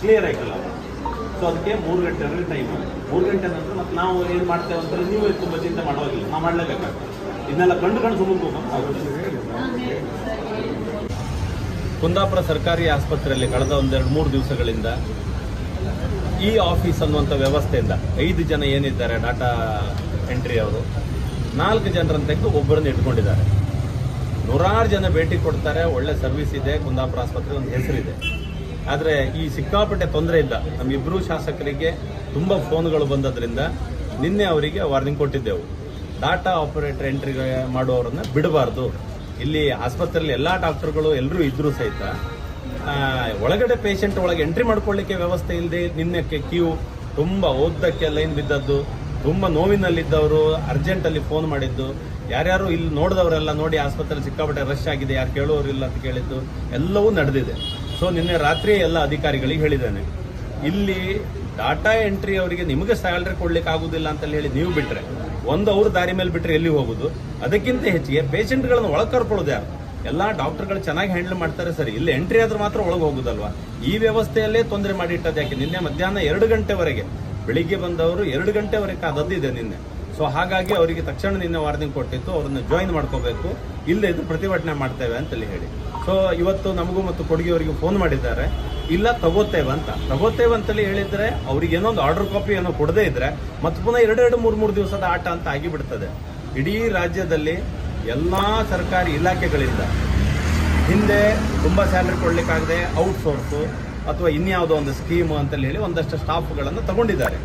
Clear ಆಯ್ತಲ್ಲ. So ಅದಕ್ಕೆ 3 ಗಂಟೆ ಟೈಮು. 3 ಗಂಟೆ ನಂತರ ಮತ್ತೆ ನಾವು ಏನು ಮಾಡ್ತೇವೆ ಅಂತಂದ್ರೆ ನೀವು ತುಂಬ ಚಿಂತೆ ಮಾಡೋವಾಗಿಲ್ಲ, ನಾವು ಮಾಡಲೇಬೇಕಾಗ್ತದೆ. ಇದನ್ನೆಲ್ಲ ಕಂಡು ಸುಮ್ಮನೆ ಕುಂದಾಪುರ ಸರ್ಕಾರಿ ಆಸ್ಪತ್ರೆಯಲ್ಲಿ ಕಳೆದ 1-2-3 ದಿವಸಗಳಿಂದ ಈ ಆಫೀಸ್ ಅನ್ನುವಂಥ ವ್ಯವಸ್ಥೆಯಿಂದ 5 ಜನ ಏನಿದ್ದಾರೆ ಡಾಟಾ ಎಂಟ್ರಿ ಅವರು 4 ಜನರನ್ನು ತೆಗೆದು ಒಬ್ಬರನ್ನು ಇಟ್ಕೊಂಡಿದ್ದಾರೆ. ನೂರಾರು ಜನ ಭೇಟಿ ಕೊಡ್ತಾರೆ, ಒಳ್ಳೆ ಸರ್ವಿಸ್ ಇದೆ, ಕುಂದಾಪುರ ಆಸ್ಪತ್ರೆ ಒಂದು ಹೆಸರಿದೆ. ಆದರೆ ಈ ಸಿಕ್ಕಾಪಟ್ಟೆ ತೊಂದರೆಯಿಂದ ನಮ್ಮಿಬ್ಬರೂ ಶಾಸಕರಿಗೆ ತುಂಬ ಫೋನ್ಗಳು ಬಂದದ್ರಿಂದ ನಿನ್ನೆ ಅವರಿಗೆ ವಾರ್ನಿಂಗ್ ಕೊಟ್ಟಿದ್ದೆವು. ಡಾಟಾ ಆಪರೇಟರ್ ಎಂಟ್ರಿ ಮಾಡುವವರನ್ನ ಬಿಡಬಾರ್ದು. ಇಲ್ಲಿ ಆಸ್ಪತ್ರೆಯಲ್ಲಿ ಎಲ್ಲ ಡಾಕ್ಟರ್ಗಳು ಎಲ್ಲರೂ ಇದ್ರೂ ಸಹಿತ ಒಳಗಡೆ ಪೇಷಂಟ್ ಒಳಗೆ ಎಂಟ್ರಿ ಮಾಡ್ಕೊಳ್ಳಿಕ್ಕೆ ವ್ಯವಸ್ಥೆ ಇಲ್ಲದೆ ನಿನ್ನೆ ಕ್ಯೂ ತುಂಬ ಓದ್ದಕ್ಕೆ ಲೈನ್ ಬಿದ್ದದ್ದು, ತುಂಬ ನೋವಿನಲ್ಲಿದ್ದವರು ಅರ್ಜೆಂಟಲ್ಲಿ ಫೋನ್ ಮಾಡಿದ್ದು, ಯಾರ್ಯಾರು ಇಲ್ಲಿ ನೋಡಿದವರೆಲ್ಲ ನೋಡಿ ಆಸ್ಪತ್ರೆ ಸಿಕ್ಕಾಪಟ್ಟೆ ರಶ್ ಆಗಿದೆ, ಯಾರು ಕೇಳೋರಿಲ್ಲ ಅಂತ ಕೇಳಿದ್ದು ಎಲ್ಲವೂ ನಡೆದಿದೆ. ಸೊ ನಿನ್ನೆ ರಾತ್ರಿ ಎಲ್ಲ ಅಧಿಕಾರಿಗಳಿಗೆ ಹೇಳಿದ್ದೇನೆ, ಇಲ್ಲಿ ಡಾಟಾ ಎಂಟ್ರಿ ಅವರಿಗೆ ನಿಮಗೆ ಸ್ಯಾಲರಿ ಕೊಡ್ಲಿಕ್ಕೆ ಆಗುದಿಲ್ಲ ಅಂತ ಹೇಳಿ ನೀವು ಬಿಟ್ರೆ ಅವ್ರ ದಾರಿ ಮೇಲೆ ಬಿಟ್ರೆ ಎಲ್ಲಿ ಹೋಗುದು? ಅದಕ್ಕಿಂತ ಹೆಚ್ಚಿಗೆ ಪೇಷಂಟ್ಗಳನ್ನು ಒಳಗೆ ಕರ್ಕೊಳ್ಳೋದು ಯಾರು? ಎಲ್ಲ ಡಾಕ್ಟರ್ಗಳು ಚೆನ್ನಾಗಿ ಹ್ಯಾಂಡಲ್ ಮಾಡ್ತಾರೆ ಸರಿ, ಇಲ್ಲಿ ಎಂಟ್ರಿ ಆದ್ರೂ ಮಾತ್ರ ಒಳಗೆ ಹೋಗುದಲ್ವಾ? ಈ ವ್ಯವಸ್ಥೆಯಲ್ಲೇ ತೊಂದರೆ ಮಾಡಿಟ್ಟದ್ದು ಯಾಕೆ? ನಿನ್ನೆ ಮಧ್ಯಾಹ್ನ 2 ಗಂಟೆವರೆಗೆ, ಬೆಳಿಗ್ಗೆ ಬಂದವರು 2 ಗಂಟೆವರೆಗೆ ಕಾದದ್ದಿದೆ ನಿನ್ನೆ. ಸೊ ಹಾಗಾಗಿ ಅವರಿಗೆ ತಕ್ಷಣ ನಿನ್ನೆ ವಾರ್ನಿಂಗ್ ಕೊಟ್ಟಿತ್ತು, ಅವ್ರನ್ನ ಜಾಯಿನ್ ಮಾಡ್ಕೋಬೇಕು, ಇಲ್ಲದೆ ಇದು ಪ್ರತಿಭಟನೆ ಮಾಡ್ತೇವೆ ಅಂತೇಳಿ ಹೇಳಿ. ಸೊ ಇವತ್ತು ನಮಗೂ ಮತ್ತು ಕೊಡುಗೆಯವರಿಗೂ ಫೋನ್ ಮಾಡಿದ್ದಾರೆ, ಇಲ್ಲ ತಗೋತೇವೆ ಅಂತೇಳಿ ಹೇಳಿದ್ರೆ ಅವ್ರಿಗೆ ಏನೊಂದು ಆರ್ಡರ್ ಕಾಪಿ ಏನೋ ಕೊಡದೇ ಇದ್ರೆ ಮತ್ತೆ ಪುನಃ 2-3 ದಿವಸದ ಆಟ ಅಂತ ಆಗಿಬಿಡ್ತದೆ. ಇಡೀ ರಾಜ್ಯದಲ್ಲಿ ಎಲ್ಲಾ ಸರ್ಕಾರಿ ಇಲಾಖೆಗಳಿಂದ ಹಿಂದೆ ತುಂಬಾ ಸ್ಯಾಲರಿ ಕೊಡ್ಲಿಕ್ಕಾಗದೆ ಔಟ್ಸೋರ್ಸು ಅಥವಾ ಇನ್ಯಾವುದೋ ಒಂದು ಸ್ಕೀಮ್ ಅಂತೇಳಿ ಹೇಳಿ ಒಂದಷ್ಟು ಸ್ಟಾಫ್ಗಳನ್ನು ತಗೊಂಡಿದ್ದಾರೆ.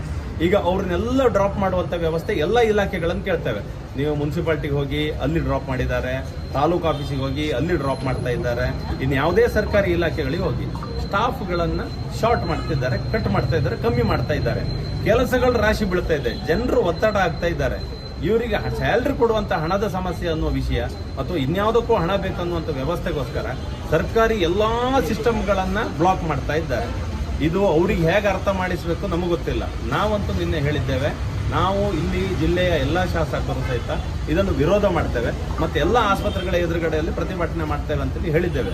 ಈಗ ಅವ್ರನ್ನೆಲ್ಲ ಡ್ರಾಪ್ ಮಾಡುವಂತ ವ್ಯವಸ್ಥೆ ಎಲ್ಲ ಇಲಾಖೆಗಳನ್ನು ಕೇಳ್ತೇವೆ. ನೀವು ಮುನ್ಸಿಪಾಲಿಟಿಗೆ ಹೋಗಿ ಅಲ್ಲಿ ಡ್ರಾಪ್ ಮಾಡಿದ್ದಾರೆ, ತಾಲೂಕು ಆಫೀಸಿಗೆ ಹೋಗಿ ಅಲ್ಲಿ ಡ್ರಾಪ್ ಮಾಡ್ತಾ ಇದ್ದಾರೆ, ಇನ್ನು ಯಾವುದೇ ಸರ್ಕಾರಿ ಇಲಾಖೆಗಳಿಗೆ ಹೋಗಿ ಸ್ಟಾಫ್ಗಳನ್ನ ಶಾರ್ಟ್ ಮಾಡ್ತಿದ್ದಾರೆ, ಕಟ್ ಮಾಡ್ತಾ ಇದ್ದಾರೆ, ಕಮ್ಮಿ ಮಾಡ್ತಾ ಇದ್ದಾರೆ. ಕೆಲಸಗಳು ರಾಶಿ ಬೀಳ್ತಾ ಇದೆ, ಜನರು ಒತ್ತಡ ಆಗ್ತಾ ಇದ್ದಾರೆ. ಇವರಿಗೆ ಸ್ಯಾಲರಿ ಕೊಡುವಂತ ಹಣದ ಸಮಸ್ಯೆ ಅನ್ನುವ ವಿಷಯ ಅಥವಾ ಇನ್ಯಾವುದಕ್ಕೂ ಹಣ ಬೇಕನ್ನುವಂಥ ವ್ಯವಸ್ಥೆಗೋಸ್ಕರ ಸರ್ಕಾರಿ ಎಲ್ಲಾ ಸಿಸ್ಟಮ್ಗಳನ್ನ ಬ್ಲಾಕ್ ಮಾಡ್ತಾ ಇದ್ದಾರೆ. ಇದು ಅವ್ರಿಗೆ ಹೇಗೆ ಅರ್ಥ ಮಾಡಿಸಬೇಕು ನಮಗೆ ಗೊತ್ತಿಲ್ಲ. ನಾವಂತೂ ನಿನ್ನೆ ಹೇಳಿದ್ದೇವೆ, ನಾವು ಇಲ್ಲಿ ಜಿಲ್ಲೆಯ ಎಲ್ಲಾ ಶಾಸಕರು ಸಹಿತ ಇದನ್ನು ವಿರೋಧ ಮಾಡ್ತೇವೆ, ಮತ್ತೆ ಎಲ್ಲ ಆಸ್ಪತ್ರೆಗಳ ಎದುರುಗಡೆಯಲ್ಲಿ ಪ್ರತಿಭಟನೆ ಮಾಡ್ತೇವೆ ಅಂತೇಳಿ ಹೇಳಿದ್ದೇವೆ.